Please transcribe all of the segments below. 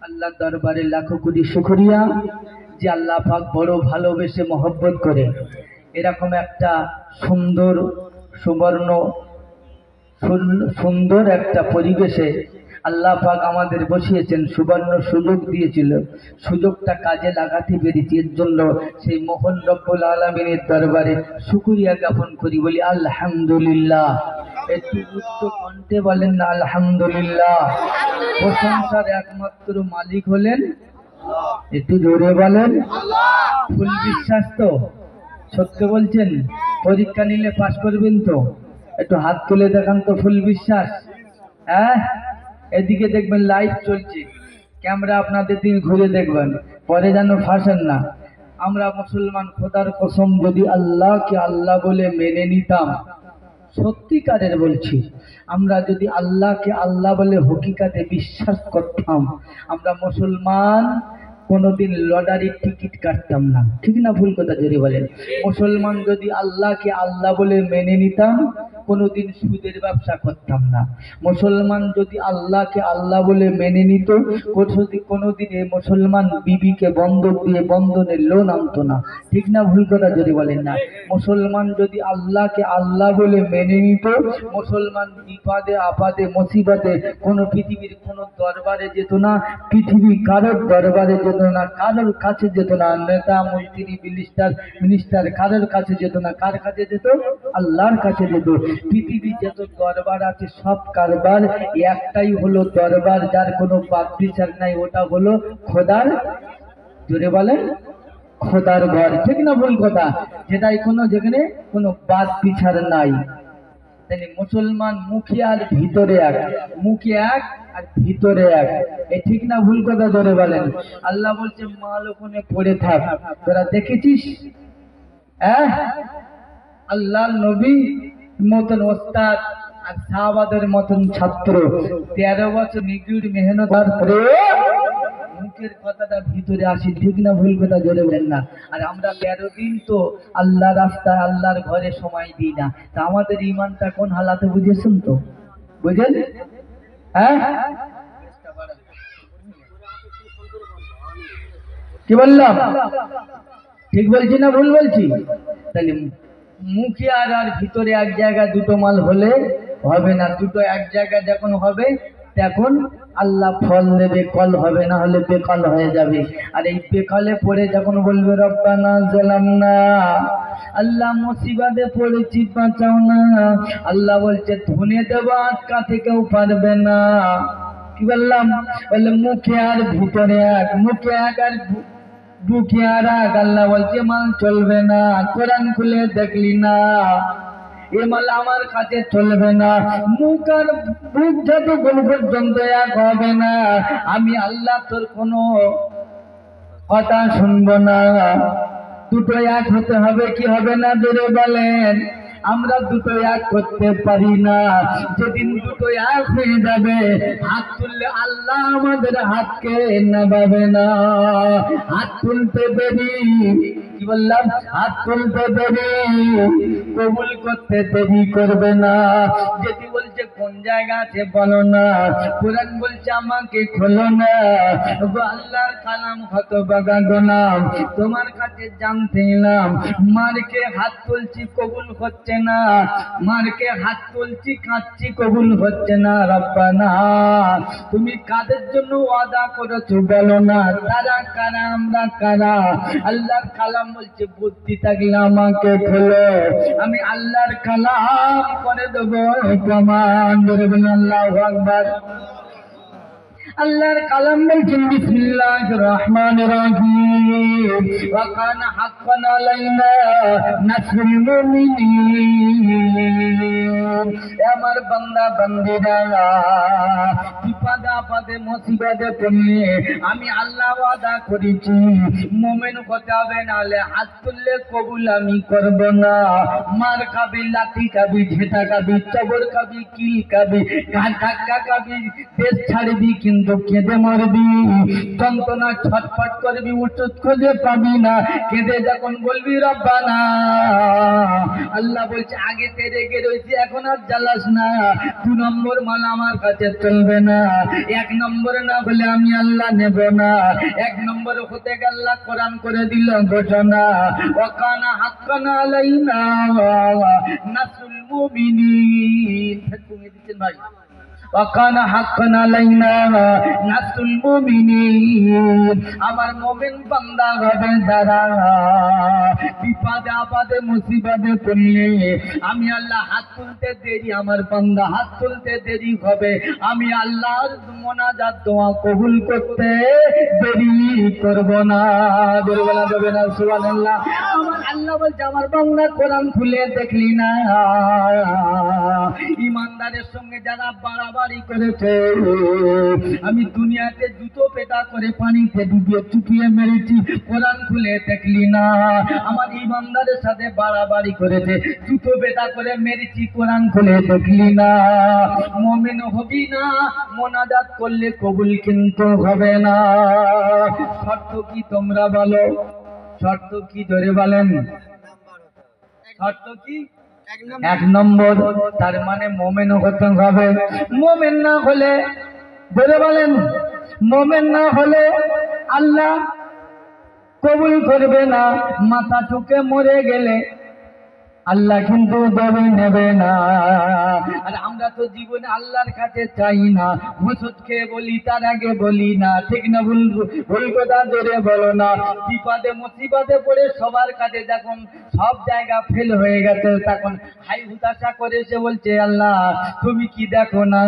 আল্লাহর দরবারে লাখো কোটি শুকরিয়া যে আল্লাহ পাক বড় ভালোবেসে মহব্বত করে এরকম একটা সুন্দর সুবর্ণ সুন্দর একটা পরিবেশে আল্লাহ পাক আমাদের বসিয়েছেন, সুবর্ণ সুযোগ দিয়েছিল, সুযোগটা কাজে লাগাতে পেরেছি। এর জন্য সেই মহান রব্বুল আলামিনের দরবারে শুকরিয়া জ্ঞাপন করি, বলি আলহামদুলিল্লাহ। একটু উচ্চ কণ্ঠে বলেন না আলহামদুলিল্লাহ। প্রশংসার একমাত্র মালিক হলেন, একটু জোরে বলেন। ফুল বিশ্বাস তো? সত্য বলছেন? পরীক্ষা নিলে পাস করবেন তো? একটু হাত তুলে দেখান তো ফুল বিশ্বাস। হ্যাঁ, এদিকে দেখবেন লাইভ চলছে, ক্যামেরা আপনাদের দিকে ঘুরে দেখবেন, পরে যেন ফাঁসেন না। আমরা মুসলমান, খোদার কসম যদি আল্লাহকে আল্লাহ বলে মেনে নিতাম, সত্যিকারের বলছি, আমরা যদি আল্লাহকে আল্লাহ বলে হকিকাতে বিশ্বাস করতাম, আমরা মুসলমান কোনোদিন লটারির টিকিট কাটতাম না। ঠিক না ভুল কথা জোরে বলেন? মুসলমান যদি আল্লাহকে আল্লাহ বলে মেনে নিতাম, কোনোদিন সুদের ব্যবসা করতাম না। মুসলমান যদি আল্লাহকে আল্লাহ বলে মেনে নিত, কোনোদিন এই মুসলমান বিবিকে বন্ধক দিয়ে বন্ধনের লোন আনতো না। ঠিক না ভুল কথা জোরে বলেন না? মুসলমান যদি আল্লাহকে আল্লাহ বলে মেনে নিত, মুসলমান বিপদে আপদে মুসিবতে কোনো পৃথিবীর কোনো দরবারে যেত না, পৃথিবী কারোর দরবারে যেত না, কারোর কাছে যেত না, নেতা মন্ত্রী মিনিস্টার কারোর কাছে যেত না। কার কাছে যেত? আল্লাহর কাছে যেত। পৃথিবী যত দরবার আছে সব কারবার একটাই হলো দরবার, যার কোনো বাদ বিচার নাই, ওটা হলো খোদার, জোরে বলেন, খোদার ঘর। ঠিক না ভুল কথা? যেটাই যেখানে কোনো বাদ বিচার নাই। তাই মুসলমান মুখে আর ভিতরে এক, মুখে এক আর ভিতরে এক। এ ঠিক না ভুল কথা জোরে বলেন? আল্লাহ বলছে মাল ওখানে পড়ে থাক, তোরা দেখেছিস? হ্যাঁ, আল্লাহ নবী মতন ওস্তাদ আর সাহাবাদের মতন ছাত্র 13 বছর নিগুড় মেহনত করে মুখের কথাটা ভিতরে আসি। ঠিক না ভুল কথা জোরে বলেন না? আর আমরা 13 দিন তো আল্লাহ রাস্তায় আল্লাহর ঘরে সময় দিই না, তা আমাদের ইমানটা কোন হালাতে বুঝেছেন তো? বুঝেন? হ্যাঁ, কি বললাম? ঠিক বলছি না ভুল বলছি? তাহলে মুখে আর ভিতরে এক জায়গা দুটো মাল হলে হবে না। দুটো এক জায়গায় যখন হবে তখন আল্লাহ ফল দেবে, কল হবে, না হলে বেকল হয়ে যাবে। আর এই বেকলে পড়ে যখন বলবে রব্বানা যালামনা, আল্লাহ মুসিবতে পড়েছি বাঁচাও না, আল্লাহ বলছে ধনে দেব আটকাতে কেউ পারবে না। কি বললাম? বললে মুখে আর ভিতরে এক, মুখে এক আর বুকে আর এক। আল্লাহ বলছে মাল চলবে না, কোরআন খুলে দেখলি না, এ মাল আমার কাছে চলবে না। মুখ আর বুক যতক্ষণ পর্যন্ত এক হবে না, আমি আল্লাহ তোর কোনো কথা শুনবো না। দুটো এক হতে হবে, কি হবে না জোরে বলেন? আমরা দুটো এক করতে পারি না। যেদিন দুটো এক হয়ে যাবে, হাত তুললে আল্লাহ আমাদের হাতকে নামাবে না। হাত তুলতে দেরি, কি বললাম? হাত তুলতে দেরি, কবুল করতে দেরি করবে না। যদি বলছে কোন জায়গা আছে বলো না, কোরআন বলছে আমাকে খোলো না, আল্লাহর কালাম কত বাগা গোলাম, তোমার কাছে জানতে এলাম। মারকে হাত তুলছি কবুল হচ্ছে না, মারকে হাত তুলছি কাঁদছি কবুল হচ্ছে না। রব্বানা তুমি কাদের জন্য ওয়াদা করেছো বলো না, তারা কারা, আমরা কারা? আল্লাহর কালাম বলছে বুদ্ধি থাকলে আমাকে খোলো, আমি আল্লাহর কালাম করে দেবো প্রমাণ। আল্লাহু আকবার। আল্লাহর কালাম বলছেন বিসমিল্লাহির রহমানির রহিম, ওয়া কানা হাক্কান আলাইনা নাসরুল মুমিনিন। আমার বান্দা বান্দীরা বিপদে আপদে মুসিবতে পড়লে আমি আল্লাহ ওয়াদা করেছি মুমিন হতে হবে, নাহলে হাত তুললে কবুল আমি করব না। মার খাবি, লাঠি খাবি, ঝেঁটা খাবি, চবর খাবি, কিল খাবি, ঘাট ধাক্কা খাবি, দেশ ছাড়বি কিন্তু কেঁদে মরবি, যন্ত্রণা ছটফট করবি, ওষুধ খুঁজে পাবি না, কেঁদে যখন বলবি রব্বানা। আল্লাহ বলছে আগে তে রেগে রয়েছে, এখন এখন আর জ্বালাস না, 2 নম্বর মাল আমার কাছে চলবে না, 1 নম্বরে না বলে আমি আল্লাহ নেব না। 1 নম্বর হতে গেল আল্লাহ কোরআন করে দিল ঘোষণা, ওয়াকানা হাক্কানা আলাইনা নাসরুল মুমিনিন। তুমি দিচ্ছেন ভাই, ওয়াকানা হাক্কান আলাইনা নাসরুল মুমিনিন, আমার মুমিন বান্দা হবে যারা বিপদে আপদে মুসিবতে পড়লে আমি আল্লাহ হাত তুলতে দেরি, আমার বান্দা হাত তুলতে দেরি হবে, আমি আল্লাহর মোনাজাত দোয়া কবুল করতে দেরি করব না। বলা যাবে না সুবহানাল্লাহ। আমার আল্লাহ বলছে আমার বান্দা কোরআন খুলে দেখলি না, ইমানদারের সঙ্গে যারা বাড়াবাড়ি করেছে আমি দুনিয়াতে জুতো পেটা করে পানিতে ডুবিয়ে চুপিয়ে মেরেছি, কোরআন খুলে দেখলি না। আমার ইমানদারের সাথে বাড়াবাড়ি করেছে, জুতো পেটা করে মেরেছি, কোরআন খুলে দেখলি না। মুমিন হবি না, মোনাজাত করলে কবুল কিন্তু হবে না। শর্ত কি তোমরা বলো, শর্ত কি ধরে বলেন, শর্ত কি? 1 নম্বর, তার মানে মুমিন হতে হবে। মুমিন না হলে ধরে বলেন, মুমিন না হলে আল্লাহ কবুল করবে না। মাথা ঠুকে মরে গেলে আল্লাহ কিন্তু দেবে নেবে না। আর আমরা তো জীবনে আল্লাহর কাছে চাই না, ওষুধ খেয়ে বলি তার আগে বলি না, ঠিক না ভুল? ভুল কথা ধরে বলো না। বিপদে মুসিবতে পড়ে সবার কাছে যখন সব জায়গা ফেল হয়ে গেছে তখন হাই হুতাশা করে সে বলছে আল্লাহ তুমি কি দেখো না?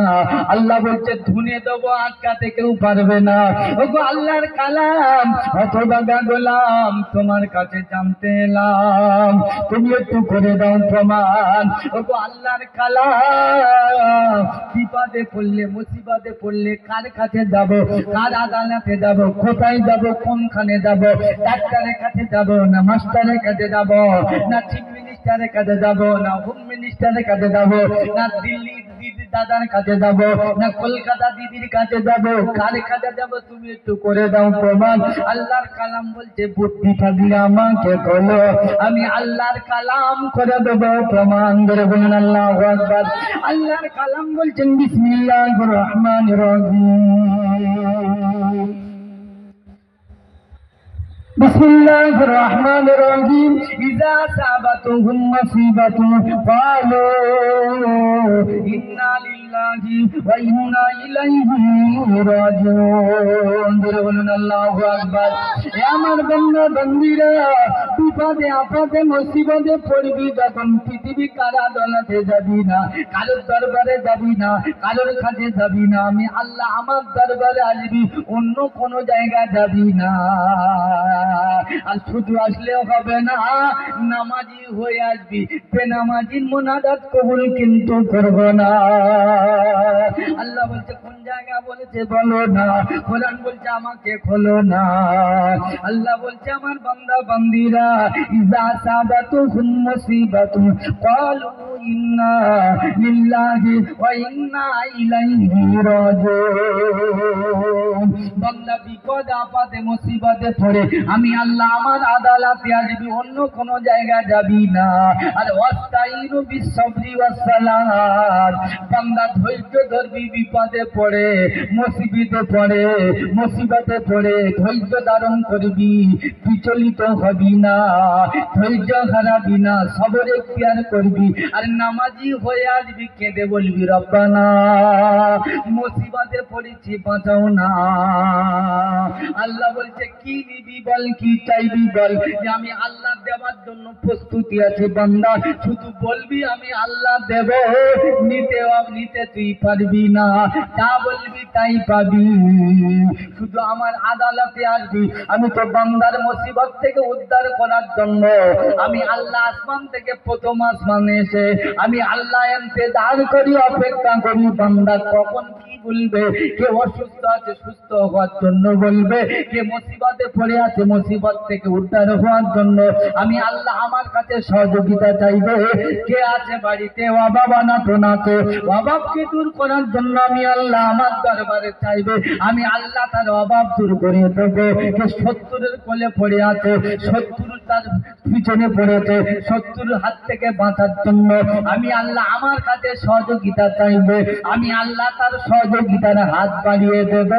আল্লাহ বলছে ধুনে দেবো, আটকাতে কেউ পারবে না। ওগো আল্লাহর কালাম, হতভাগা গোলাম তোমার কাছে জানতে এলাম, তুমি একটু করে দাও প্রমাণ। ওগো আল্লাহর কালাম, বিপদে পড়লে মুসিবতে পড়লে কার কাছে যাব, কার আদালতে যাব, কোথায় যাব, কোনখানে যাব? ডাক্তারের কাছে যাব না মাস্টারের কাছে যাব, না চিফ মিনিস্টারের কাছে যাব, না হোম মিনিস্টারের কাছে যাব, না দিল্লি দিদি দাদার কাছে যাব, না কলকাতা দিদির কাছে যাব, কার কাছে যাব? তুমি একটু করে দাও প্রমাণ। আল্লাহর কালাম বলছে বুদ্ধি থাকলে আমাকে বলো, আমি আল্লাহর কালাম করে দেবো প্রমাণ। ধরে বলেন আল্লাহু আকবার। আল্লাহর কালাম বলছেন বিসমিল্লাহির রহমানির রহিম, বিসমিল্লাহির রহমানির রহিম। ইযা সাবাতুহুম মুসিবাতুন ক্বালু ইন্না লিল্লাহি ওয়া ইন্না ইলাইহি রাজিউন। ধরে বলুন আল্লাহু আকবার। এ আমার বান্দা বান্দীরা, বিপদে আপদে মুসিবতে পড়বি যখন পৃথিবী কার আদালতে যাবি না, কারোর দরবারে যাবি না, কারোর কাছে যাবি না, আমি আল্লাহ আমার দরবারে আসবি, অন্য কোনো জায়গায় যাবি না। আর শুধু আসলেও হবে না, নামাজি হয়ে আসবি, বেনামাজির মোনাজাত কবুল কিন্তু করব না। আল্লাহ বলছে কোন জায়গা বলেছে বলো না, কোরআন বলছে আমাকে খোলো না। আল্লাহ বলছে আমার বান্দা বান্দিরা, ইযা সাবাতুহুম মুসিবাতুন ক্বালু ইন্না লিল্লাহি ওয়া ইন্না ইলাইহি রাজিউন। বান্দা বিপদ আপদে মুসিবতে পড়ে আমি আল্লাহ আমার আদালতে আসবি, অন্য কোন জায়গায় যাবি না। আর ওয়াস্তাইনু বিসসবরি ওয়াস সালাত, বান্দা ধৈর্য ধরবি, বিপদে পড়ে মুসিবতে পড়ে মুসিবতে পড়ে ধৈর্য ধারণ করবি, বিচলিত হবি না, ধৈর্য হারাবি না, সবর এখতিয়ার করবি। আর নামাজি হয়ে আসবি, কেঁদে বলবি রব্বানা মুসিবতে পড়েছি বাঁচাও না। আল্লাহ বলছে কি নিবি বল, কি চাইবি বল, যে আমি আল্লাহ দেওয়ার জন্য প্রস্তুতি আছি। বান্দা শুধু বলবি আমি আল্লাহ দেব, নিতে তুই পারবি না, যা বলবি তাই পাবি। শুধু আমার আদালতে আসবি, আমি তো বান্দার মুসিবত থেকে উদ্ধার করার জন্য আমি আল্লাহ আসমান থেকে প্রথম আসমানে এসে আমি আল্লাহ ইন্তজার করি, অপেক্ষা করি বান্দা কখন কি বলবে। কে অসুস্থ আছে সুস্থ হওয়ার জন্য বলবে, কে মুসিবতে পড়ে আছে মুসিবত থেকে উদ্ধার হওয়ার জন্য আমি আল্লাহ আমার কাছে সহযোগিতা চাইবে। কে আছে বাড়িতে অভাব অনাটন আছে, অভাবকে দূর করার জন্য আমি আল্লাহ আমার দরবারে চাইবে, আমি আল্লাহ তার অভাব দূর করে দেবো। শত্রুর কোলে পড়ে আছে, শত্রু তার পিছনে পড়েছে, শত্রুর হাত থেকে বাঁচার জন্য আমি আল্লাহ আমার কাছে সহযোগিতা চাইবে, আমি আল্লাহ তার সহযোগিতার হাত বাড়িয়ে দেব।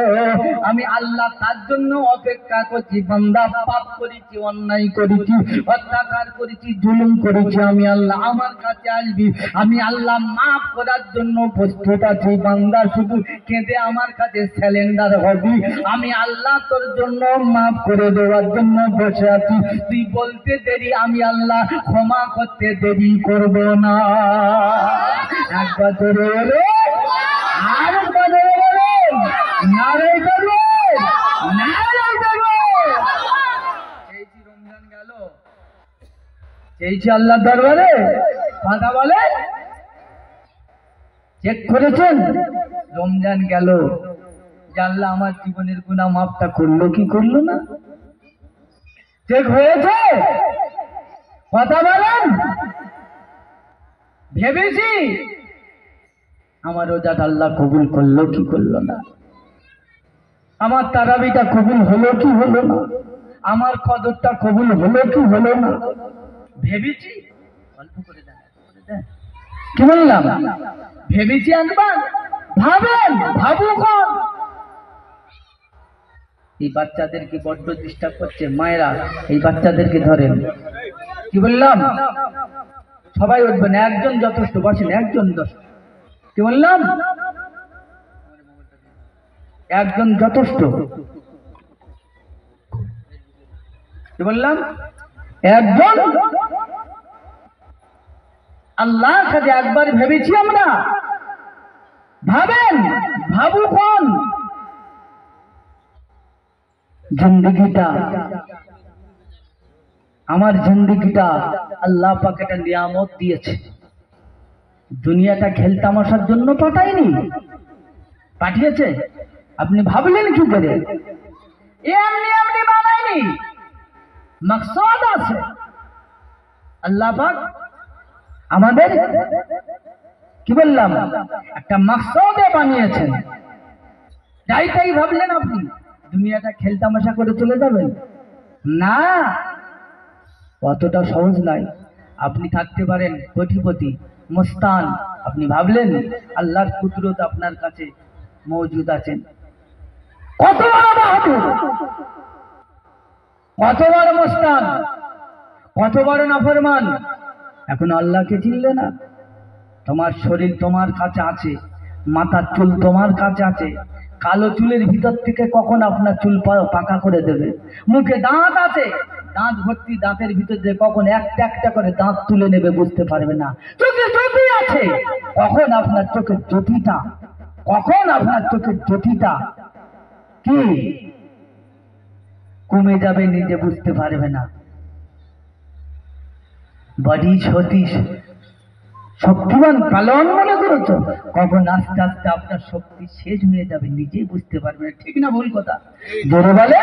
আমি আল্লাহ তার জন্য অপেক্ষা করছি। বান্দা পাপ করেছি, অন্যায় করেছি, অত্যাচার করেছি, জুলুম করেছি, আমি আল্লাহ আমার কাছে আসবি, আমি আল্লাহ মাফ করার জন্য প্রস্তুত আছি। বান্দা শুধু কেঁদে আমার কাছে স্যালেন্ডার হবি, আমি আল্লাহ তোর জন্য মাফ করে দেওয়ার জন্য বসে আছি। তুই বলতে দেরি, আমি আল্লাহ ক্ষমা করতে দেরি করব না। একবার ধরে এলো, আরেকবার ধরে এলো, নারাই করবো, নারাই করবো। চেয়েছি রমজান গেল, চেয়েছি আল্লাহ দরবারে, কথা বলে চেক করেছেন রমজান গেল, আল্লাহ আমার জীবনের গুনাহ মাফটা করলো কি করলো না? চেক হয়েছে? কথা বলেন। ভেবেছি আমার রোজাটা আল্লাহ কবুল করলো কি করলো না? আমার তারাবিটা কবুল হলো কি হলো না? আমার কদরটা কবুল হলো কি হলো না? ভেবেছি, অল্প করে দেন, কি বললাম? ভেবেছি একবার, ভাবেন, ভাবুক। এই বাচ্চাদেরকে বড্ড ডিস্টার্ব করছে, মায়েরা এই বাচ্চাদেরকে ধরেন। কি বললাম? সবাই উঠবেন, একজন যথেষ্ট, বসেন, একজন যথেষ্ট। কি বললাম? একজন যথেষ্ট। কি বললাম? একজন। আল্লাহ কাছে একবার ভেবেছি আমরা, ভাবেন, ভাবুক। জিন্দগিটা, আমার জিন্দগিটা আল্লাহ পাক একটা নিয়ামত দিয়েছে। দুনিয়াটা খেলতামাশার জন্য পাঠায়নি, পাঠিয়েছে। আপনি ভাবলেন কি করে? এমনি এমনি বানায়নি, মাকসাদ আছে। আল্লাহ পাক আমাদের, কি বললাম, একটা মাকসাদে বানিয়েছেন। যাই তাই ভাবলেন আপনি দুনিয়াটা খেলতামাশা করে চলে যাবেন না, অতটা সহজ নয়। আপনি থাকতে পারেন কোটিপতি, মস্তান, আপনি ভাবলেন আল্লাহর কুদরত আপনার কাছে মওজুদ আছেন। কত বড় বাহাদুর, কত বড় মস্তান, কত বড় নাফরমান, এখন আল্লাহকে চিনলে না। তোমার শরীর তোমার কাছে আছে, মাথার চুল তোমার কাছে আছে, কালো চুলের ভিতর থেকে কখন আপনার চুল পাকা করে দেবে। মুখে দাঁত আছে, দাঁত ভর্তি, দাঁতের ভিতর দিয়ে কখন একটা একটা করে দাঁত তুলে নেবে বুঝতে পারবে না। চোখে জ্যোতি আছে, কখন আপনার চোখের জ্যোতিটা, কখন আপনার চোখের জ্যোতিটা কি কমে যাবে নিজে বুঝতে পারবে না। বডি সতীশ শক্তিমান পালন মনে করেছ, কখন আস্তে আস্তে আপনার শক্তি শেষ হয়ে যাবে নিজেই বুঝতে পারবে না। ঠিক না ভুল কথা? জোরে বলে,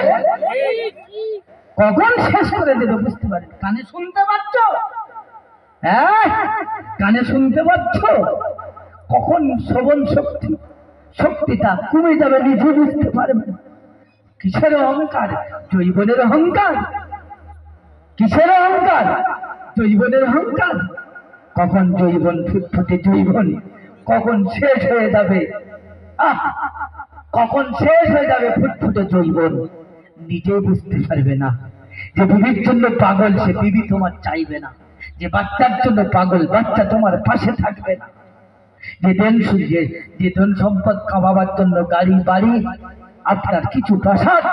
কখন শেষ করে দেবে বুঝতে পারবে। কানে শুনতে পাচ্ছ? হ্যাঁ, কানে শুনতে পাচ্ছ? কখন শ্রবণ শক্তি, শক্তিটা কমে যাবে নিজে বুঝতে পারবে। কিসের অহংকার? জৈবনের অহংকার। কিসের অহংকার? জৈবনের অহংকার। কখন জৈবন ফুটফুটে জৈবন কখন শেষ হয়ে যাবে, কখন শেষ হয়ে যাবে ফুটফুটে জৈবন নিজে বুঝতে পারবে না। যে বিবির জন্য পাগল সে বিবি তোমার চাইবে না, যে বাচ্চার জন্য পাগল বাচ্চা তোমার পাশে থাকবে না, যে ধন সম্পদ কামাবার জন্য গাড়ি বাড়ি আপনার কিছু প্রাসাদ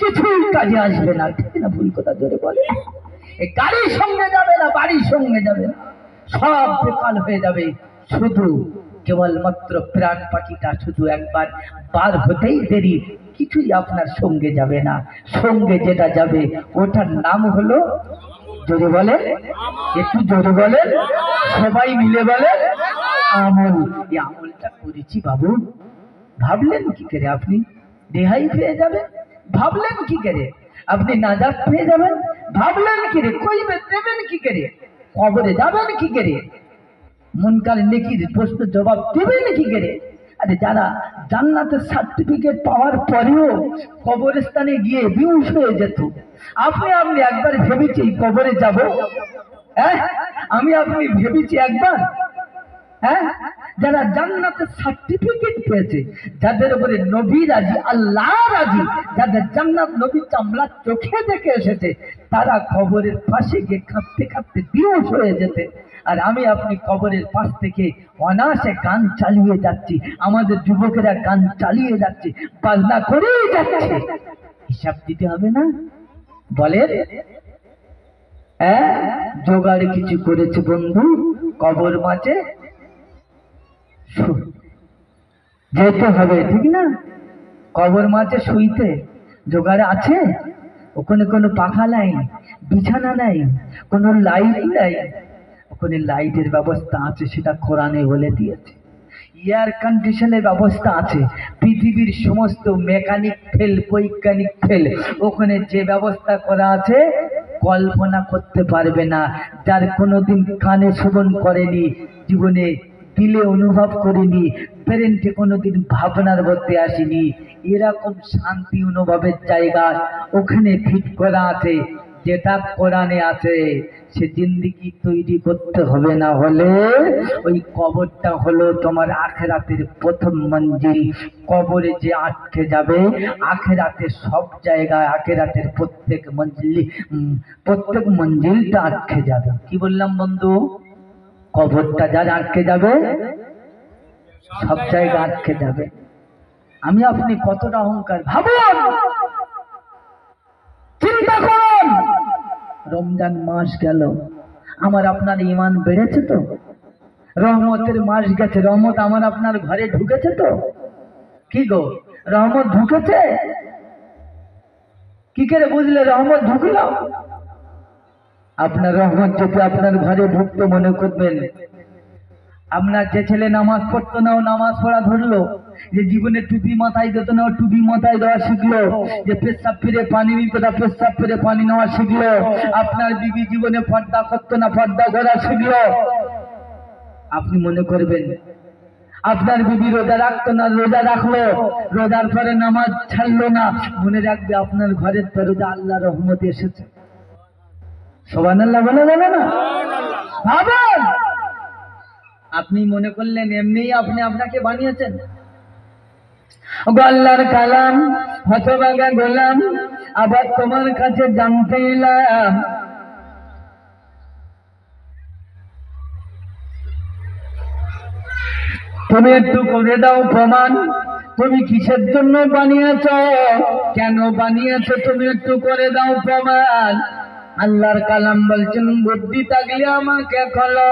কিছুই কাজে আসবে না। ঠিক না ভুল কথা? জোরে বলে। এই গাড়ির সঙ্গে যাবে না, বাড়ির সঙ্গে যাবে না, সব বেকাল হয়ে যাবে। শুধু কেবলমাত্র প্রাণ পাখিটা শুধু একবার বার হতেই দেরি, কিছুই আপনার সঙ্গে যাবে না। সঙ্গে যেটা যাবে ওটার নাম হলো, জোরে বলেন, একটু জোরে বলেন, সবাই মিলে বলেন, আমল। এই আমলটা করেছি বাবু, ভাবলেন কি করে আপনি রেহাই পেয়ে যাবেন? ভাবলেন কি করে আপনি নাজাত পেয়ে যাবেন? ভাবলেন কি রে কইবে দেবেন কি করে? কবরে যাবেন কি করে? মুনকার নেকির প্রশ্ন জবাব দেবেন কি করে? আরে যারা জান্নাতের সার্টিফিকেট পাওয়ার পরেও কবরস্থানে গিয়ে বেহুশ হয়ে যেত, আপনি একবার ভেবেছি কবরে যাব? হ্যাঁ, আপনি ভেবেছি একবার? হ্যাঁ, যারা জান্নাতের সার্টিফিকেট পেয়েছে, যাদের উপরে নবী রাজি, আল্লাহ রাজি, যাদের জান্নাত নবী চামড়ার চোখে দেখে এসেছে, তারা কবরের পাশে গিয়ে কাঁদতে কাঁদতে বেহুশ হয়ে যেতে। আর আপনি কবরের পাশ থেকে অনায়াসে গান চালিয়ে যাচ্ছি, আমাদের যুবকেরা গান চালিয়ে যাচ্ছে, বাজনা করেই যাচ্ছে। হিসাব দিতে হবে না? বলেন, হ্যাঁ, জোগাড় কিছু করেছে বন্ধু, কবর মাঝে যেতে হবে, ঠিক না? কবর মাঝে শুইতে জোগাড় আছে? ওখানে কোনো পাখা নাই, বিছানা নাই, কোনো লাইট নাই। ওখানে লাইটের ব্যবস্থা আছে, সেটা কোরআনে বলে দিয়েছে। এয়ার কন্ডিশনের ব্যবস্থা আছে। পৃথিবীর সমস্ত মেকানিক ফেল, বৈজ্ঞানিক ফেল, ওখানে যে ব্যবস্থা করা আছে কল্পনা করতে পারবে না। যার কোনোদিন কানে শ্রবণ করেনি, জীবনে দিলে অনুভব করিনি, ব্রেনকে কোনোদিন ভাবনার মধ্যে আসেনি, এরকম শান্তি অনুভবের জায়গা ওখানে ফিট করা আছে। যেটা কোরআনে আছে সে জিন্দেগি তৈরি করতে হবে, না হলে ওই কবরটা হলো তোমার আখেরাতের প্রথম মঞ্জিল। কবরে যে আটকে যাবে, আখেরাতের সব জায়গায়, আখেরাতের প্রত্যেক মঞ্জিলটা আটকে যাবে। কি বললাম বন্ধু? কবরটা যার আটকে যাবে, সব জায়গা আটকে যাবে। আপনি কতটা অহংকার ভাবুন, চিন্তা করুন। রমজান মাস গেল, আপনার ঈমান বেড়েছে তো? রহমতের মাস গেছে, রহমত আপনার ঘরে ঢুকেছে তো? কি গো, রহমত ঢুকেছে? কি করে বুঝলে রহমত ঢুকলো? আপনার রহমত যদি আপনার ঘরে ঢুকতো, মনে করবেন আপনার যে ছেলে নামাজ পড়তো না, ও নামাজ পড়া ধরলো। যে জীবনে টুপি মাথায় দিত না, ও টুপি মাথায় দেওয়া শিখলো। যে পেশাব ফিরে পানি নিত না, পেশাব ফিরে পানি নেওয়া শিখলো। আপনার বিবি জীবনে পর্দা করতো না, পর্দা করা শিখলো। আপনি মনে করবেন আপনার বিবি রোজা রাখতো না, রোজা রাখলো। রোজার পরে নামাজ ছাড়লো না, মনে রাখবে আপনার ঘরের দরজা আল্লাহ রহমত এসেছে। সুবহানাল্লাহ বলে বলে না? ভাবেন, আপনি মনে করলেন এমনি আপনি আপনাকে বানিয়েছেন। আল্লাহর কালাম, হতভাগা গোলাম, আবার তোমার কাছে জানতে এলাম, তুমি একটু করে দাও প্রমাণ, তুমি কিসের জন্য বানিয়েছ, কেন বানিয়েছ, তুমি একটু করে দাও প্রমাণ। আল্লাহর কালাম বলছেন, বুদ্ধি থাকলে আমাকে খোলো,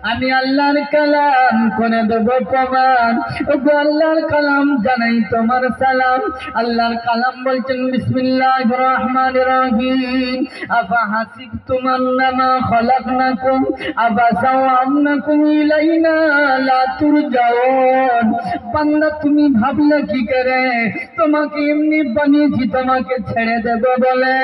আমি আল্লাহর কালাম করে দেবো প্রমাণ। ওগো আল্লাহর কালাম, জানাই তোমার সালাম। আল্লাহর কালাম বলছেন, বিসমিল্লাহির রহমানির রহিম, আফা হাসিবতুম আন্নামা খলাকনাকুম আবাসা ওয়া আন্নাকুম ইলাইনা লা তুরজাউন। বান্দা, তুমি ভাবলে কি করে তোমাকে এমনি বানিয়েছি তোমাকে ছেড়ে দেব বলে?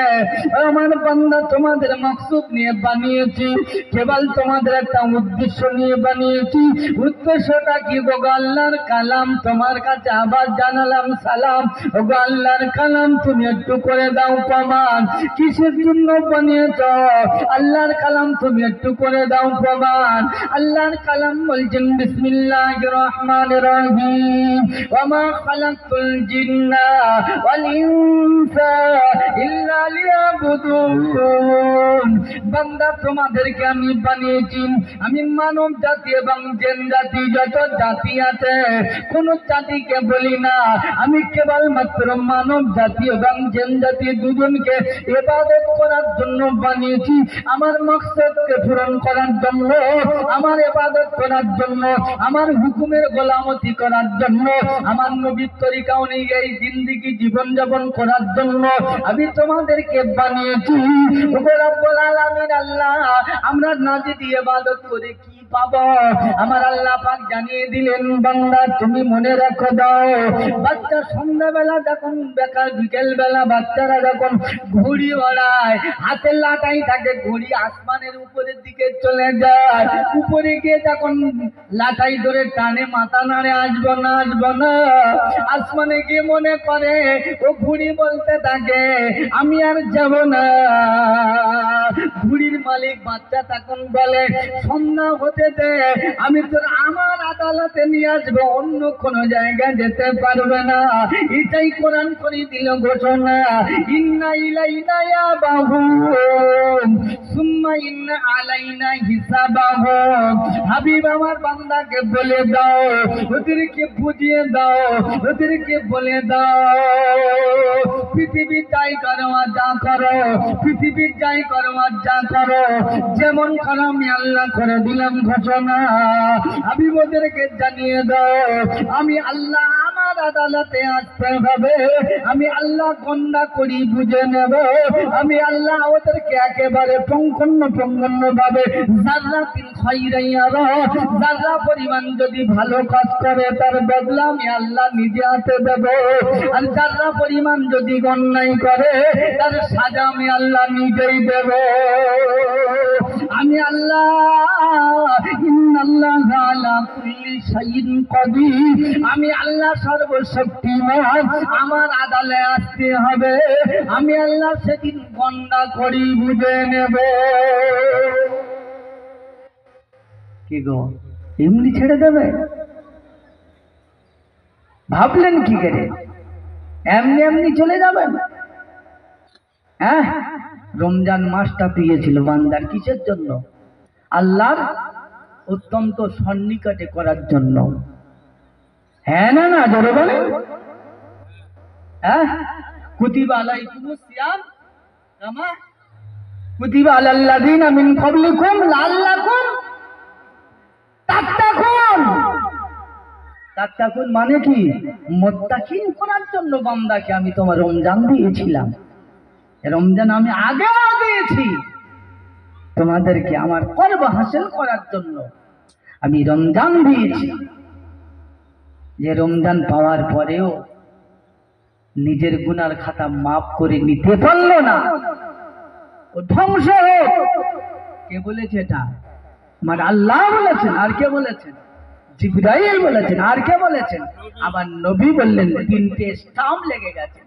আমার বান্দা, তোমাদের মকসুদ নিয়ে বানিয়েছি, কেবল তোমাদের একটা উদ্দেশ্য নিয়ে বানিয়েছি। উদ্দেশ্যটা কি গো? আল্লাহর কালাম তোমার কাছে আবার জানালাম সালাম। ওগো আল্লাহর কালাম, তুমি একটু করে দাও প্রমাণ, কিসের জন্য বানিয়েছ? আল্লাহর কালাম তুমি একটু করে দাও প্রমাণ। আল্লাহর কালাম বলছেন, বিসমিল্লাহির রহমানির রহিম, ওয়া মা খালাকতুল জিন্না ওয়াল ইনসা ইল্লা লিয়াবুদুন। বান্দা, তোমাদেরকে আমি বানিয়েছি, আমি মানব জাতি এবং জিন জাতি, যত জাতি আছে কোন জাতিকে বলি না, আমি কেবলমাত্র মানব জাতি এবং জিন জাতি দুজনকে ইবাদত করার জন্য বানিয়েছি। আমার মকসদকে পূরণ করার জন্য, আমার ইবাদত করার জন্য, আমার হুকুমের গোলামতি করার জন্য, আমার নবীর তরিকা অনুযায়ী জিন্দেগি জীবন যাপন করার জন্য আমি তোমাদেরকে বানিয়েছি। ওগো রব্বুল আলামিন আল্লাহ, আমরা না যদি ইবাদত করে কি পাবো। আমার আল্লাহ পাক জানিয়ে দিলেন, বান্দা তুমি মনে রাখো দাও, বাচ্চা সন্ধ্যাবেলা যখন বেকার বিকেল বেলা বাচ্চারা যখন ঘুড়ি ওড়ায়, হাতের লাটাই থাকে, ঘুড়ি আসমানের উপরের দিকে চলে যায়, উপরে গিয়ে যখন লাটাই ধরে টানে মাথা নাড়ে আসবো না আসবো না, আসমানে গিয়ে মনে করে ও ঘুড়ি বলতে থাকে আমি আর যাব না। ঘুড়ির মালিক বাচ্চা তখন বলে সন্ধ্যা হতে দে, আমি তোর আমার আদালতে নিয়ে আসবো, অন্য কোনো জায়গায় যেতে পারবে না। এটাই কোরআন করে দিল ঘোষণা, ইন্না ইলাইনা ইয়াবাহুম সুম্মা ইন্না আলাইনা হিসাবাহুম। হাবিব আমার বান্দাকে বলে দাও, ওদেরকে বুঝিয়ে দাও, ওদেরকে বলে দাও পৃথিবীর যাই করো আর যা করো, পৃথিবীর যাই করো আর যা করো, যেমন করো আমি আল্লাহ করে দিলাম ঘোষণা। আমি ওদেরকে জানিয়ে দাও আমি আল্লাহ আমার আদালতে আসতে হবে, আমি আল্লাহ গণনা করি বুঝে নেব, আমি আল্লাহ ওদেরকে একেবারে পঙ্কন্ন ভাবে জান্নাতিল খায়রাইয়ারা জান্নাত পরিমাণ যদি ভালো কাজ করে তার বদলা আমি আল্লাহ নিজে হাতে দেব, আর জান্নাত পরিমাণ যদি অন্যায় করে তার সাজা আমি আল্লাহ নিজেই দেব। আমি আল্লাহ ইন্নাল্লাহা আলা কুল্লি শাইইন কাদির, আমি আল্লাহ সর্বশক্তিমান, আমার আদালতে আসতে হবে, আমি আল্লাহ সেদিন গণনা করি বুঝে নেব। কি গো এমনি ছেড়ে দেবে? ভাবলেন কি করে এমনি এমনি চলে যাবেন? হ্যাঁ, রমজান মাসটা পেয়েছিল বান্দার কিসের জন্য? আল্লাহর অত্যন্ত সন্নিকটে করার জন্য। হ্যাঁ না না জোরে বলে, হ্যাঁ, কুতিবা আলাইকুমুস সিয়াম কামা কুতিবা আলাল লাযিনা মিন ক্বাবলিকুম লাআল্লাকুম তাত্তাকুন। তাত্তাকুন মানে কি? মুত্তাকিন করার জন্য বান্দাকে আমি তোমার রমজান দিয়েছিলাম। রমজান আমি আগেও দিয়েছি, তোমাদেরকে আমার কর্ম হাসিল করার জন্য আমি রমজান দিয়েছি। যে রমজান পাওয়ার পরেও নিজের গুনার খাতা মাফ করে নিতে পারলো না, ও ধ্বংস হোক। কে বলেছে এটা? আমার আল্লাহ বলেছেন। আর কে বলেছেন? জিবরাইল বলেছেন। আর কে বলেছেন? আমার নবী বললেন। তিনটে স্টাম্প লেগে গেছে।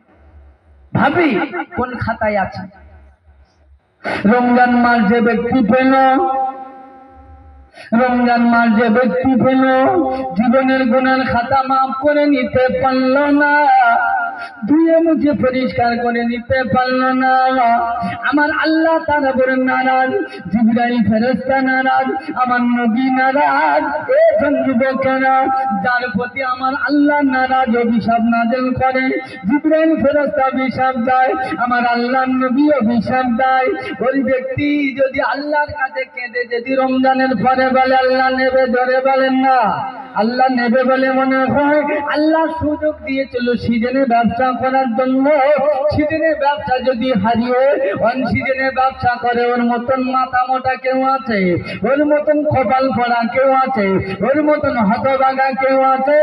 ভাবি কোন খাতায় আছে? রমজান মাস যে ব্যক্তি পেল, রমজান মাস যে ব্যক্তি পেল, জীবনের গুনার খাতা মাফ করে নিতে পারল না, ধুয়ে মুছে পরিষ্কার করে নিতে পারল না, আমার আল্লাহ তার উপর নারাজ, জিবরাইল ফেরেশতা নারাজ, আমার নবী নারাজ। এই যুবকেরা যার প্রতি আমার আল্লাহ নারাজ অভিশাপ নাযিল করে, জিবরাইল ফেরেশতা অভিশাপ দেয়, আমার আল্লাহর নবী অভিশাপ দেয়। ওই ব্যক্তি যদি আল্লাহর কাছে কেঁদে যদি রমজানের পরে বলে আল্লাহ নেবে, ধরে বলেন না আল্লাহ নেবে বলে মনে হয়, আল্লাহ সুযোগ দিয়েছিল সিজনে ব্যবসা করার জন্য। সিজনে ব্যবসা যদি হারিয়ে অন সিজনে ব্যবসা করে, ওর মতন মাথা মোটা কেউ আছে? ওর মতন কপাল পড়া কেউ আছে? ওর মতন হতভাগা কেউ আছে?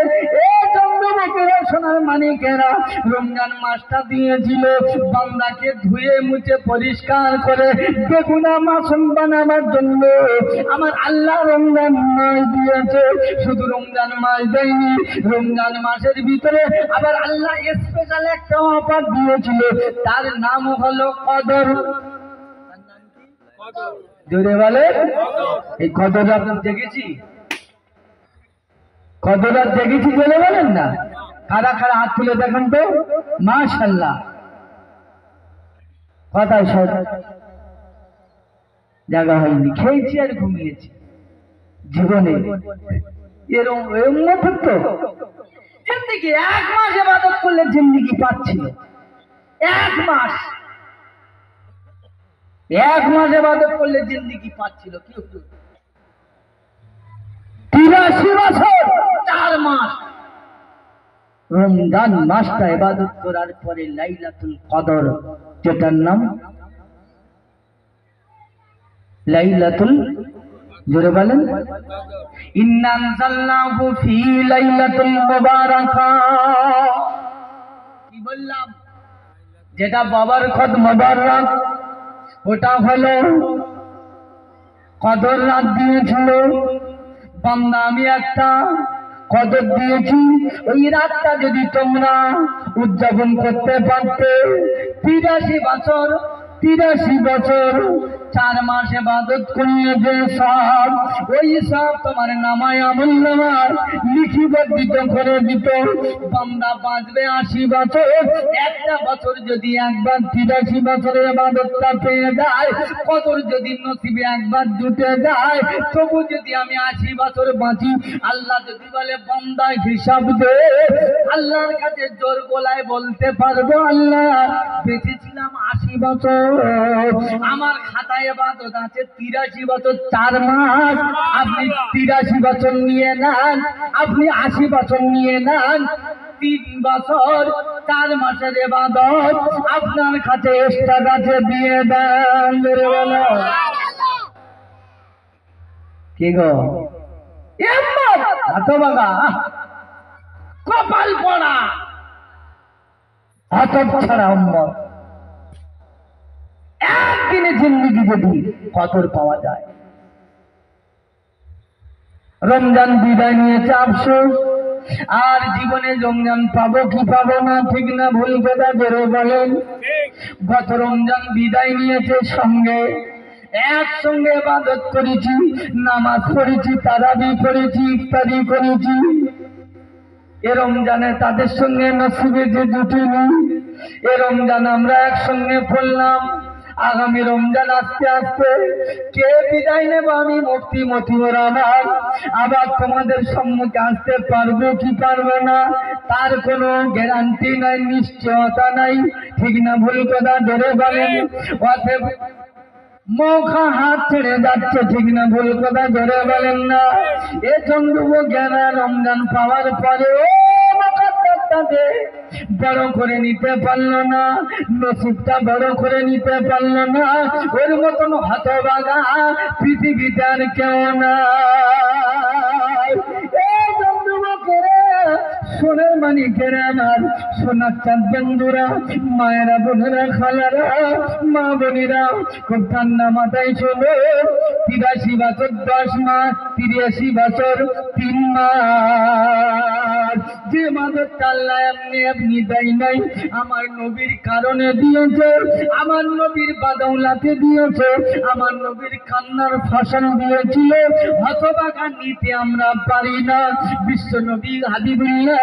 এই যুবকেরা, সোনার মানিকেরা, রমজান মাসটা দিয়েছিল বান্দাকে ধুয়ে মুছে পরিষ্কার করে বেগুনা মাসুম বানাবার জন্য। আমার আল্লাহ রমজান মাস দিয়েছে, শুধু রমজান মাস দেয়নি, রমজান মাসের ভিতরে আবার আল্লাহ স্পেশাল একটা অফার দিয়েছিল, তার নাম হলো কদর। জোরে বলে, এই কদর আপনার দেখেছি, কদর আর দেখেছি জোরে বলেন না। কারা কারা হাত তুলে দেখেন তো, মাশাআল্লাহ। কথায় সব জায়গা হয়নি, খেয়েছি আর ঘুমিয়েছি জীবনে। এরকম তো জিন্দিগি 1 মাস ইবাদত করলে জিন্দিগি পাচ্ছিল। 1 মাস 1 মাস ইবাদত করলে জিন্দিগি পাচ্ছিল। কি 83 বছর 4 মাস রমজান মাসটা ইবাদত করার পরে লাইলাতুল কদর, যেটার নাম লাইলাতুল জোরে বলেন। ইন্না আনজালনাহু ফি লাইলাতুল মুবারাকা। কি বললাম? যেটা বাবরকত মুবারক, ওটা হলো কদর রাত দিয়েছিল বান্দা। আমি একটা কদর দিয়েছি, ওই রাতটা যদি তোমরা উদযাপন করতে পারতে, 83 বছর 4 মাস ইবাদত করিয়ে যে সব, ওই সব তোমার নামায় আমলনামায় লিপিবদ্ধ করে দিত। বান্দা বাঁচবে 80 বছর, একটা বছর যদি একবার 83 বছরের ইবাদতটা পেয়ে যায়, কদর যদি নসিবে একবার জুটে যায়, তবু যদি আমি 80 বছর বাঁচি, আল্লাহ যদি বলে বান্দা হিসাব দে, আল্লাহর কাছে জোর গলায় বলতে পারবো, আল্লাহ বেঁচেছিলাম 80 বছর, আমার খাতায় ইবাদত আছে 83 বছর 4 মাস। আপনি 83 বছর নিয়ে নেন, আপনি 80 বছর নিয়ে নেন, 3 বছর 4 মাসের ইবাদত আপনার কাছে এক্সট্রা কাছে দিয়ে দেন। কি গো হতভাগা, কপাল পড়া, হতপ ছাড়া উম্মত। একদিনে জিন্দেগি যদি কদর পাওয়া যায়। রমজান বিদায় নিয়েছে আফসোস, আর জীবনে রমজান পাবো কি পাবো না, ঠিক না ভুল কথা জোরে বলেন। গত রমজান বিদায় নিয়েছে, সঙ্গে একসঙ্গে ইবাদত করেছি, নামাজ পড়েছি, তারাবি পড়েছি, ইফতারি করেছি। এ রমজানে তাদের সঙ্গে নসিবে যে জুটিনি, এ রমজান আমরা একসঙ্গে পড়লাম। আগামী রমজান আস্তে আস্তে কে বিদায় নেব, আমি মুফতি মতিউর রহমান আবার তোমাদের সম্মুখে আসতে পারবো কি পারবো না, তার কোনো গ্যারান্টি নাই, নিশ্চয়তা নাই, ঠিক না ভুল কথা জোরে বলেন। অতএব মৌকা হাত ছেড়ে যাচ্ছে, ঠিক না ভুল কথা জোরে বলেন না। এ চন্দ্রবো জ্ঞান রমজান পাওয়ার পরে বড় করে নিতে পারলো না, নসিবটা বড় করে নিতে পারলো না, ওর মতন হতভাগা পৃথিবীতে আর কেউ না। সোনার মানিকেরা, আমার সোনার চাঁদ বন্ধুরা, মায়েরা, বোনেরা, খালারা, মা বোনেরা, খুব ঠান্ডা মাথায় শোনো। 83 বছর 10 মাস, 83 বছর 3 মাস যে ইবাদতটা আল্লাহ এমনি দেয় নাই, আমার নবীর কারণে দিয়েছে, আমার নবীর বাদৌলাতে দিয়েছে, আমার নবীর কান্নার ফসল দিয়েছিল। হতভাগা নিতে আমরা পারি না। বিশ্ব নবী হাবিবুল্লাহ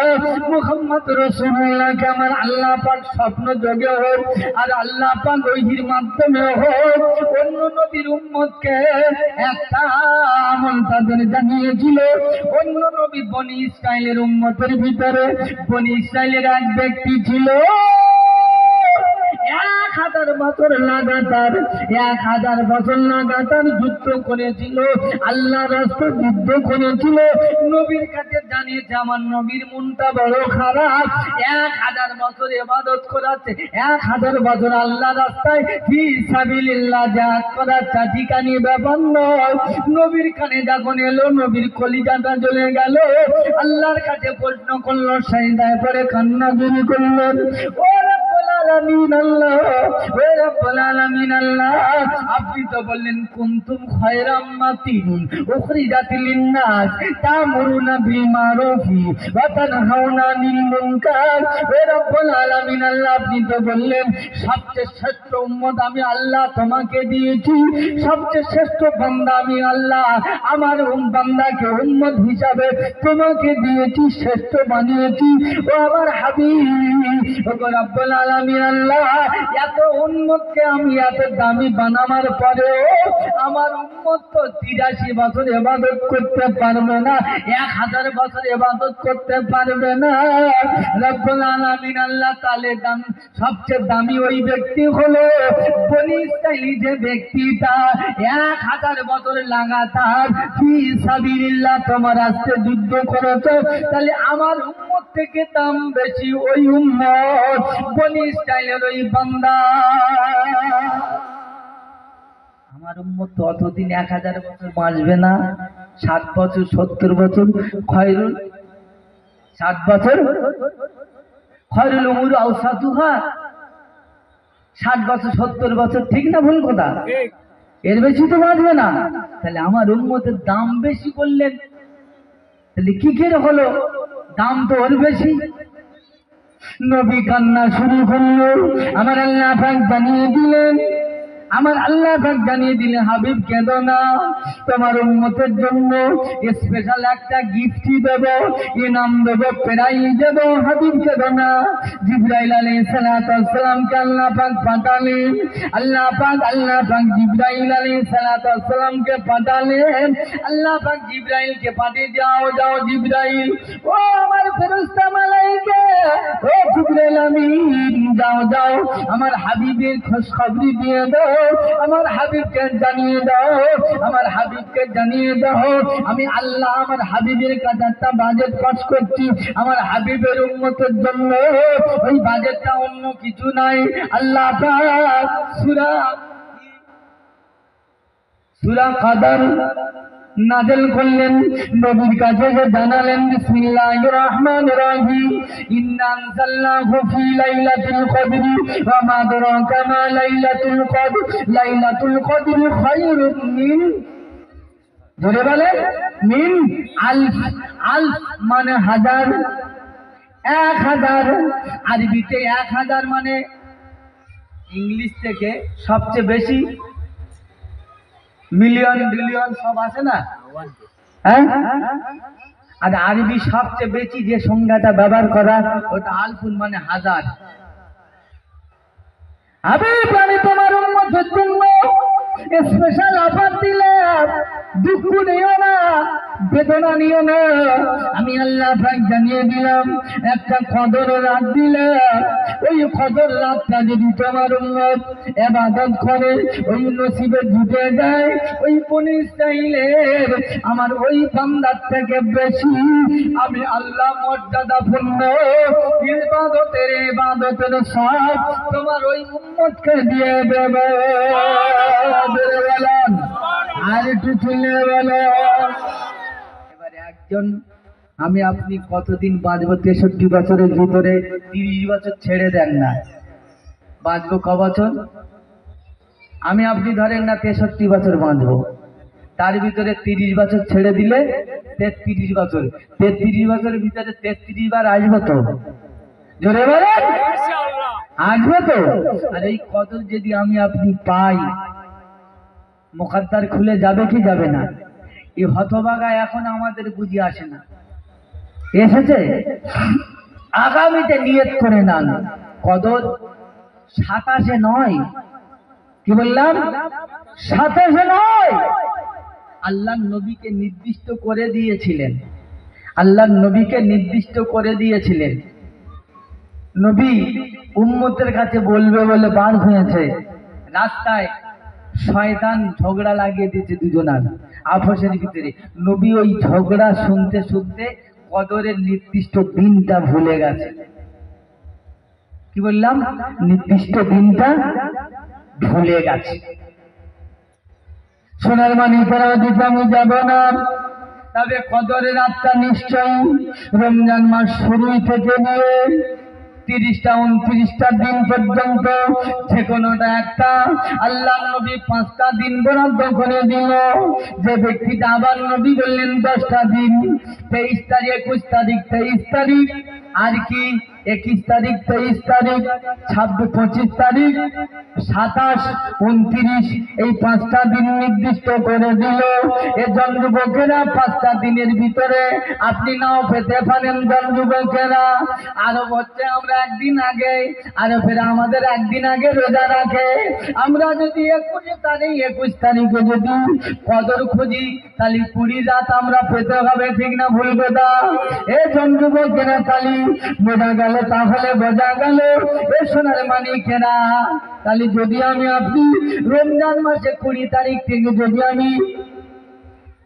মুহাম্মদ রাসূলুল্লাহকে আমার আল্লাহ পাক স্বপ্ন যোগে হোক আর আল্লাহ পাক ওহীর মাধ্যমে হোক, অন্য নবীর উম্মতকে একটা আমল তাদের জানিয়েছিল। অন্য নবী বনি ইসরাইলের উম্মতের ভিতরে, বনি ইসরাইলের এক ব্যক্তি ছিল 1000 বছর লাগাতার, 1000 বছর লাগাতার যুদ্ধ করেছিল, আল্লাহ রাস্তায় যুদ্ধ করেছিল। নবীর কাছে জানিয়েছে আমার নবীর মনটা বড় খারাপ, 1000 বছর ইবাদত করাচ্ছে, 1000 বছর আল্লাহ রাস্তায় ফি সাবিলিল্লাহ জিহাদ করাচ্ছে, ঠিকানি ব্যাপার নয়। নবীর কানে যখন এলো, নবীর কলিজাটা জ্বলে গেল, আল্লাহর কাছে প্রশ্ন করলো, সাজদায় পড়ে কান্না শুরু করলেন। ও আলামিন আল্লাহ, ও রব্বুল আলামিন আল্লাহ, আপনি তো বললেন কুনতুম খায়রা উম্মাতিন উখরিজাত লিন-নাস তা'মুরুনা বিল মারুফি ওয়া তানহাউনা আনিল মুনকার। ও রব্বুল আলামিন আল্লাহ, আপনি তো বললেন সবচেয়ে শ্রেষ্ঠ উম্মত আমি আল্লাহ তোমাকে দিয়েছি, সবচেয়ে শ্রেষ্ঠ বান্দা আমি আল্লাহ আমার বান্দাকে উম্মত হিসাবে তোমাকে দিয়েছি, শ্রেষ্ঠ বানিয়েছি। ও আমার হাবিব, ও রব্বুল আলামিন আল্লাহ, এত উম্মতকে আমি এত দামি বানাবার পরেও আমার উম্মত তো 83 বছর ইবাদত করতে পারবে না, 1000 বছর ইবাদত করতে পারবে না। রব্বুল আলামিন আল্লাহ তাআলা সবচেয়ে দামি ওই ব্যক্তি হলো বনি ইসরাইল, যে ব্যক্তিটা 1000 বছর লাগাতার ফি সাবিলিল্লাহ তোমার রাস্তায় যুদ্ধ করেছে, তাহলে আমার উম্মত থেকে দাম বেশি ওই উম্মত বনি ইসরাইলের ওই বান্দা। আমার উম্মত তো অতদিন 1000 বছর বাঁচবে না, 60 বছর 70 বছর খয়রুল 60 বছর খয়রুল উমুর আওসাতুহা 60 বছর 70 বছর, ঠিক না ভুল কথা? এর বেশি তো বাঁচবে না। তাহলে আমার উম্মতের দাম বেশি করলেন, তাহলে কি করে হলো? দাম তো ওর বেশি। নবী কান্না শুরু করলো, আমার আল্লাহ পাক জানিয়ে দিলেন, আমার আল্লাহ পাক জানিয়ে দিলেন, হাবিব কেঁদো না, তোমার উম্মতের জন্য স্পেশাল একটা গিফটই দেব, ইনাম দেব, প্রাইজ দেব, হাবিব কেঁদো না। জিবরাইল আলাইহিস সালামকে আল্লাহ পাক পাঠালেন, আল্লাহ পাক জিবরাইল আলাইহিস সালামকে পাঠালেন, আল্লাহ পাক জিবরাইলকে পাঠিয়ে যাও জিবরাইল, ও আমার ফেরেশতা মালায়েকা, ও জিবরাইল আমিন, যাও আমার হাবিবের খোঁজখবরি দিয়ে দাও, আমার হাবিবকে জানিয়ে দাও, আমার হাবিবকে জানিয়ে দাও আমি আল্লাহ আমার হাবিবের কাছে একটা বাজেট পাস করছি আমার হাবিবের উম্মতের জন্য। ওই বাজেটটা অন্য কিছু নাই, আল্লাহ পাক সূরা কদর নাযিল করলেন, নবীর কাছে জানালেন, বিসমিল্লাহির রহমানির রহিম, ইন্না আনজালনাহু ফি লাইলাতুল কদর ওয়া মা আদরাকা মা লাইলাতুল কদর, লাইলাতুল কদর খায়রুম মিন, ধরে বলেন, মিন আলফ, আলফ মানে হাজার, 1000, আরবিতে 1000 মানে ইংলিশ থেকে সবচেয়ে বেশি, মিলিয়ন বিলিয়ন সব আছে না, হ্যাঁ? আর আরবি সবচেয়ে বেশি যে সংজ্ঞাটা ব্যবহার করা ওটা আলফুন মানে হাজার। হাবিব আমি তোমার উম্মতের জন্য স্পেশাল অফার দিলাম, দুঃখ নিও না, বেদনা নিও না, আমি আল্লাহ পাক জানিয়ে দিলাম একটা কদর রাত দিলাম, ওই কদর রাতটা যদি তোমার উম্মত ইবাদত করে ওই নসিবে জুটে যায়, ওই বনি ইসরাইলের আমার ওই বান্দার থেকে বেশি আমি আল্লাহ মর্যাদাপূর্ণ ইবাদতের সব তোমার ওই উম্মতকে দিয়ে দেবে। আর একটু চলে বলো, এবারে একজন আমি আপনি কতদিন বাঁচবো? 63 বছরের ভিতরে 30 বছর ছেড়ে দেন না, বাঁচবো ক বছর? আমি আপনি ধরেন না 63 বছর বাঁচবো, তার ভিতরে 30 বছর ছেড়ে দিলে 33 বছর, 33 বছরের ভিতরে 33 বার আসবো তো, জোরে বলেন আসবে তো? আর এই কদর যদি আমি আপনি পাই, মুকদ্দার খুলে যাবে কি যাবে না? এই হতভাগা এখন আমাদের বুঝি আসে না, এসেছে? আগামীতে নিয়ত করে নেন, কদর 27-এ নয়, কি বললাম? 27-এ নয়, আল্লাহ নবীকে নির্দিষ্ট করে দিয়েছিলেন, আল্লাহ নবীকে নির্দিষ্ট করে দিয়েছিলেন। নবী উম্মতের কাছে বলবে বলে বার হয়েছে, রাস্তায় শয়তান ঝগড়া লাগিয়ে দিয়েছে দুজনার আপসের ভিতরে, নবী ওই ঝগড়া শুনতে শুনতে কদরের নির্দিষ্ট দিনটা ভুলে গেছে। কি বললাম? নির্দিষ্ট দিনটা ভুলে গেছে। সোনার মানিকেরা দিতে আমি যাব না, তবে কদরের রাতটা নিশ্চয়ই রমজান মাস শুরুই থেকে নিয়ে 30টা 29টা দিন পর্যন্ত যে কোনোটা একটা আল্লাহ নবী 5টা দিন বরাদ্দ করে দিল। যে ব্যক্তিটা আবার নবী বললেন 10টা দিন, 23 তারিখ 21 তারিখ 23 তারিখ, আর কি 21 তারিখ 23 তারিখ 26 25 তারিখ 27 29, এই 5টা দিন নির্দিষ্ট করে দিল। এ জন যুবকেরা 5টা দিনের ভিতরে আপনি নাও পেতে পারেন। জন যুবকেরা আরব হচ্ছে আমরা একদিন আগে, আরো ফের আমাদের একদিন আগে রোজা রাখে। আমরা যদি 21 তারিখে যদি কদর খুঁজি তাহলে 20 রাত আমরা পেতে হবে, ঠিক না ভুল কথা? এ জন যুবকেরা তাহলে বোঝা গেল, তাহলে বোঝা গেল এ সোনার মানিকেরা, তাহলে যদি আমি আপনি রমজান মাসে 20 তারিখ থেকে যদি আমি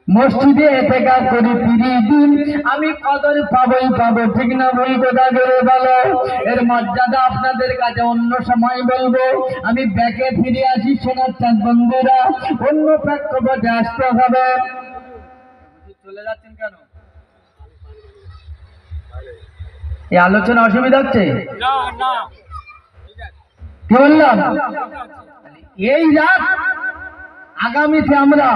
মসজিদে এতেকাফ করি 30 দিন, আমি কদর পাবোই পাবো, ঠিক না ভুল কথা করে বলো? এর মর্যাদা আপনাদের কাছে অন্য সময় বলবো। আমি ব্যাকে ফিরে আসি সোনার চাঁদ বন্ধুরা, অন্য প্রেক্ষাপটে আসতে হবে। চলে যাচ্ছেন কেন? এই আলোচনা অসুবিধা হচ্ছে? কি বললাম? এই রাত আগামীতে আমরা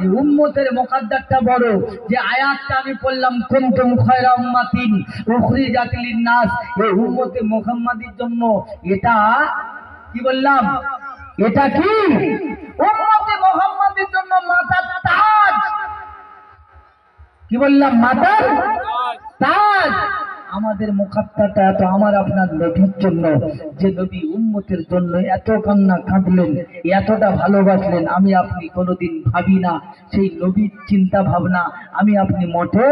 এই উম্মতের মুকাদ্দারটা বড় যে আয়াতটা আমি পড়লাম, কুনতুম খায়রা উম্মাতিন উখরিজাত লিন-নাস, এই উম্মতে মুহাম্মাদির জন্য এটা কি বললাম? এটা কি উম্মতে মুহাম্মাদির জন্য মাথার তাজ। কি বললাম? মাথার তাজ। আমাদের মুখাত্তাটা এত আমার আপনার নবীর জন্য, যে নবী উম্মতের জন্য এত কান্না কাঁদলেন, এতটা ভালোবাসলেন, আমি আপনি কোনোদিন ভাবি না সেই নবীর চিন্তা ভাবনা আমি আপনি মোটে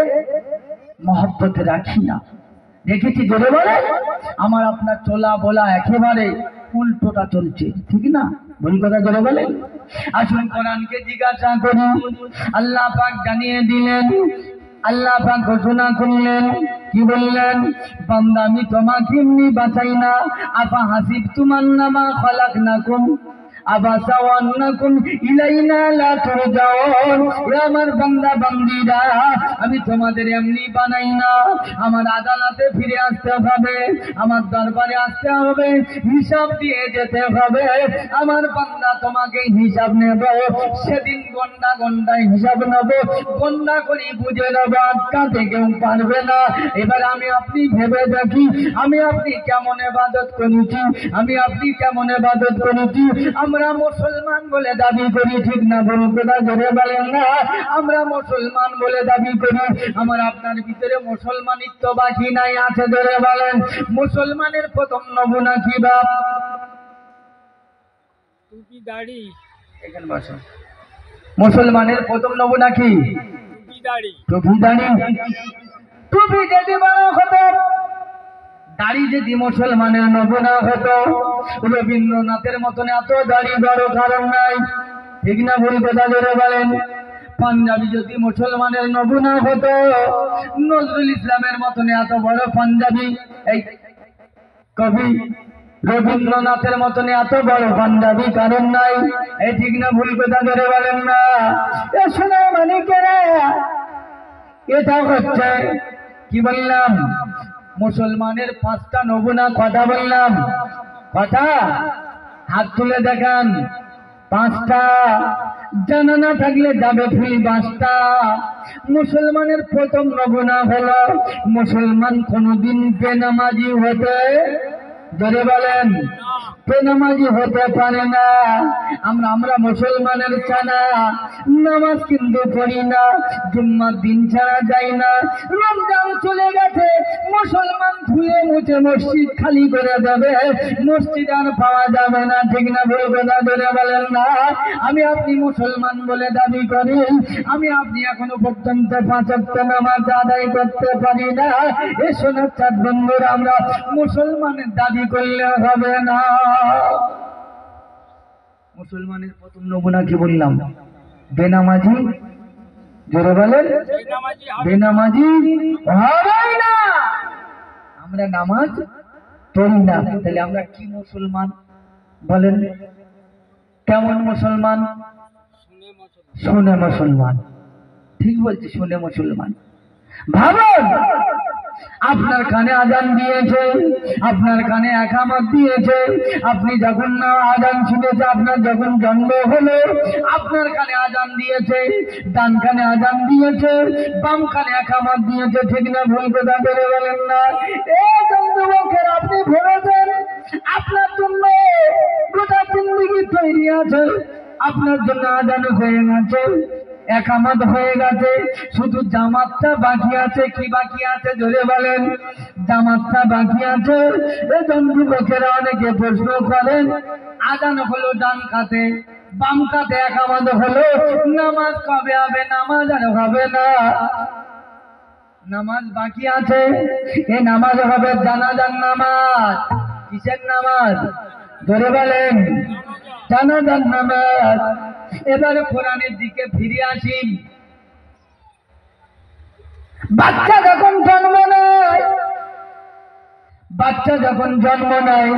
মহব্বতে রাখি না। দেখেছি জোরে বলে আমার আপনার চলা বলা একেবারে উল্টোটা চলছে, ঠিক না ভুল কথা জোরে বলেন? আসুন কোরআনকে জিজ্ঞাসা করি। আল্লাহ পাক জানিয়ে দিলেন, আল্লাহ পাক ঘোষণা করলেন, কি বললেন? বান্দা আমি তোমাকে এমনি বাঁচাই না, আফা হাসিবতুম আন্নামা খালাকনাকুম আবাসা ওয়া আন্নাকুম ইলাইনা লা তুরজাউন। হে আমার বান্দা বান্দীরা, আমি তোমাদের এমনি বানাই না, আমার আদালতে ফিরে আসতে হবে, আমার দরবারে আসতে হবে, হিসাব দিয়ে যেতে হবে। আমার বান্দা তোমাকে হিসাব নেব, সেদিন গন্ডা গন্ডায় হিসাব নেব, গন্ডা করি বুঝে নেব, আটকাতে কেউ পারবে না। এবার আমি আপনি ভেবে দেখি, আমি আপনি কেমন ইবাদত করেছি, আমি আপনি কেমন ইবাদত করেছি। আমরা মুসলমান বলে দাবি করি, ঠিক না ভুল কথা জোরে বলেন না? আমরা মুসলমান বলে দাবি করি, আমার আপনার ভিতরে মুসলমানিত্ব বাকি নাই, আছে জোরে বলেন? মুসলমানের প্রথম নমুনা কি বাপ? টুপি দাড়ি। এখানে বসো। মুসলমানের প্রথম নমুনা কি? টুপি দাড়ি। টুপি দাড়ি। টুপি যদি বড় হতো, দাড়ি যদি মুসলমানের নমুনা হতো, রবীন্দ্রনাথের মতন এত দাড়ি বড় কারণ নাই, ঠিক না ভুল কথা জোরে বলেন? পাঞ্জাবি যদি মুসলমানের নমুনা হতো, নজরুল ইসলামের মতন এত বড় পাঞ্জাবি, এই কবি রবীন্দ্রনাথের মতন এত বড় পাঞ্জাবি কারণ নাই, এই ঠিক না ভুল কথা জোরে বলেন না? শোনা মানে কেনা এটা হচ্ছে কি বললাম? মুসলমানের 5টা নমুনা। কথা বললাম? কথা হাত তুলে দেখান। 5টা। জানা না থাকলে যাবে ফুল 5টা। মুসলমানের প্রথম নমুনা হলো মুসলমান কোনদিন বেনামাজি হতে, জোরে বলেন, বেনামাজি হতে পারে না। আমরা মুসলমানের ছানা, নামাজ কিন্তু পড়ি না, জুম্মার দিন ছাড়া যাই না, রমজান চলে গেছে মুসলমান ধুয়ে মুছে মসজিদ খালি করে দেবে, মসজিদ আর পাওয়া যাবে না, ঠিক না ভুল কথা জোরে বলেন না? আমি আপনি মুসলমান বলে দাবি করি, আমি আপনি এখনো পর্যন্ত 5 ওয়াক্ত নামাজ আদায় করতে পারি না। এ সোনার চাঁদ বন্ধুরা, আমরা মুসলমানের দাবি করলে হবে না। মুসলমানের প্রথম নমুনা কি বললাম? বেনামাজি। জোরে বলেন, বেনামাজি হবেই না। আমরা নামাজ পড়ি না, তাহলে আমরা কি মুসলমান বলেন? কেমন মুসলমান? শুনে মুসলমান। ঠিক বলছি, শুনে মুসলমান। ভাবুন, আপনার কানে আজান দিয়েছে, আপনার কানে একামত দিয়েছে, আপনি যখন না আজান শুনেছে, আপনার যখন জন্ম হলো আপনার কানে আজান দিয়েছে, ডান কানে আজান দিয়েছে, বাম কানে একামত দিয়েছে, ঠিক না ভুল কথা বলে বলেন না? এই যুবকের আপনি ভেবেছেন আপনার জন্য গোটা জিন্দেগি তৈরি আছে, আপনার জন্য আজান হয়ে গেছে, একামত হয়ে গেছে, শুধু জামাতটা বাকি আছে। কি বাকি আছে জোরে বলেন? জামাতটা বাকি আছে। এই যুবকেরা অনেকে প্রশ্ন করেন, আজান হলো ডান কাতে, বাম কাতে একামত হলো, নামাজ কবে হবে? নামাজ আর হবে না, নামাজ বাকি আছে। এই নামাজ হবে জানাজার নামাজ। কিসের নামাজ জোরে বলেন? জানাজার নামাজ। এবারে কোরআনের দিকে ফিরে আসি। বাচ্চা যখন জন্ম নেয়, বাচ্চা যখন জন্ম নেয়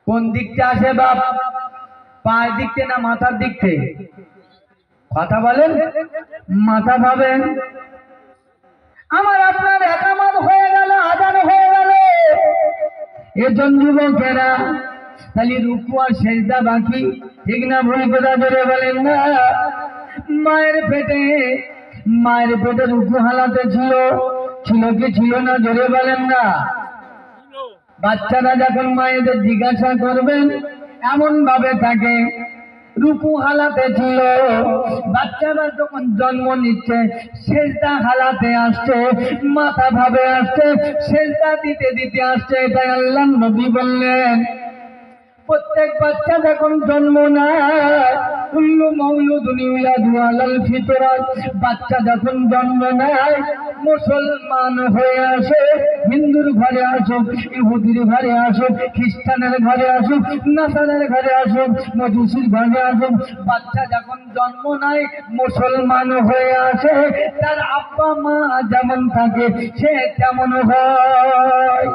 কোন দিকটা আসে বাপ? পায়ের দিকতে না মাথার দিকতে? কথা বলেন, মাথা ভাবেন। আমার আপনার একামত হয়ে গেল, আজান হয়ে গেল, এজন যুবকেরা খালি রুকু আর সেজদা বাকি, ঠিক না ভুল কথা ধরে বলেন না? মায়ের পেটে, মায়ের পেটে রুকু হালাতে ছিল, ছিল কি ছিল না ধরে বলেন না? বাচ্চারা যখন মায়েদের জিজ্ঞাসা করবেন এমন ভাবে থাকে রুকু হালাতে ছিল, বাচ্চারা যখন জন্ম নিচ্ছে সেজদা হালাতে আসছে, মাথা ভাবে আসছে, সেজদা দিতে দিতে আসছে। তাই আল্লাহ নবী বললেন প্রত্যেক বাচ্চা যখন জন্ম নেয়, কুল্লু মাউলুদুন ইউলাদু আলাল ফিতরাত, বাচ্চা যখন জন্ম নেয় মুসলমান হয়ে আসে, হিন্দুর ঘরে আসুক, ইহুদির ঘরে আসুক, খ্রিস্টানের ঘরে আসুক, নাসারার ঘরে আসুক, মজুসির ঘরে আসুক, বাচ্চা যখন জন্ম নেয় মুসলমান হয়ে আসে, তার আব্বা মা যেমন থাকে সে তেমন হয়।